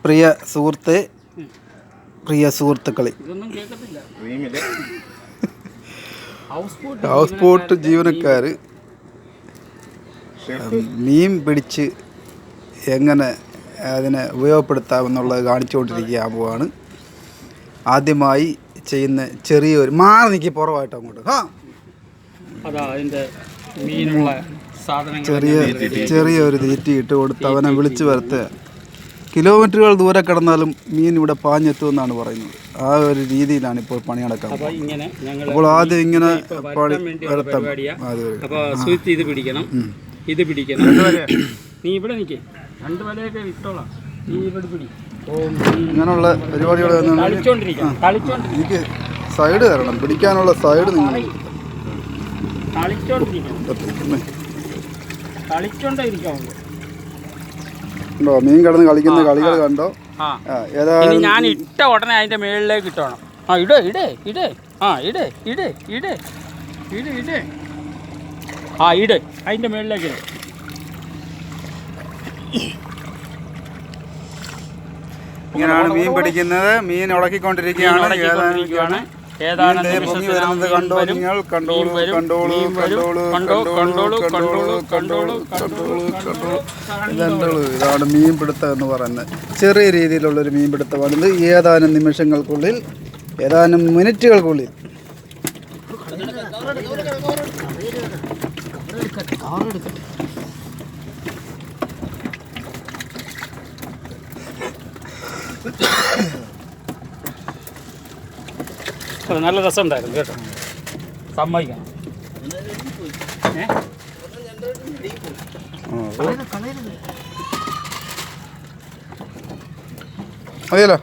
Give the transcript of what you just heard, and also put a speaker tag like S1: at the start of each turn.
S1: പ്രിയ സുഹൃത്തെ, പ്രിയ സുഹൃത്തുക്കളെ, house boat ജീവനക്കാർ മീൻ പിടിച്ച് എങ്ങനെ അതിനെ ഉപയോഗപ്പെടുത്താമെന്നുള്ളത് കാണിച്ചുകൊണ്ടിരിക്കുകയാണ്. ആദ്യമായി ചെയ്യുന്ന ചെറിയൊരു മാറി നിൽക്കി പുറമായിട്ട് അങ്ങോട്ട് ചെറിയൊരു തീറ്റി ഇട്ട് കൊടുത്ത് അവനെ വിളിച്ചു വരുത്തുക. കിലോമീറ്ററുകൾ ദൂരെ കിടന്നാലും മീൻ ഇവിടെ പാഞ്ഞെത്തുമെന്നാണ് പറയുന്നത്. ആ ഒരു രീതിയിലാണ് ഇപ്പോൾ പണി നടക്കുന്നത്. അപ്പോൾ ആദ്യം ഇങ്ങനെ പണി വരുത്താം.
S2: ഇത് പിടിക്കണം, ഇത് പിടിക്കണം. നീ ഇവിടെ നിൽക്കേ, 2 വലയൊക്കെ ഇട്ടോളാം. നീ ഇവിടെ പിടി.
S1: ഇങ്ങനെയുള്ള പരിപാടികൾ എനിക്ക് സൈഡ് തരണം, പിടിക്കാനുള്ള സൈഡ് നിങ്ങൾ ഉണ്ടോ? മീൻ കിടന്ന് കളിക്കുന്ന കളികൾ കണ്ടോ?
S2: ഞാൻ ഇട്ട ഉടനെ അതിന്റെ മേളിലേക്ക് ഇട്ടോണം. ഇട് ഇട് ഇട് ഇട് ഇട് ഇട് ഇട് ഇട് ഇട് അതിന്റെ മേളിലേക്ക് ഇട്.
S1: ഇങ്ങനെയാണ് മീൻ പിടിക്കുന്നത്. മീൻ ഉടക്കിക്കൊണ്ടിരിക്കുകയാണ്. പൊങ്ങി വരുന്നത് കണ്ടോ നിങ്ങൾ? കണ്ടോളൂ കണ്ടോളൂ കണ്ടോളൂ കണ്ടോളൂ കണ്ടോളൂ കണ്ടോളൂ കണ്ടോളൂ കണ്ടോളൂ. ഇതാണ് മീൻപിടുത്തം എന്ന് പറയുന്നത്. ചെറിയ രീതിയിലുള്ളൊരു മീൻപിടുത്തമാണിത്. ഏതാനും നിമിഷങ്ങൾക്കുള്ളിൽ, ഏതാനും മിനിറ്റുകൾക്കുള്ളിൽ
S2: നല്ല രസമുണ്ടായിരുന്നു കേട്ടോ, സമ്മതിക്കണം.
S1: മതിയല്ലോ.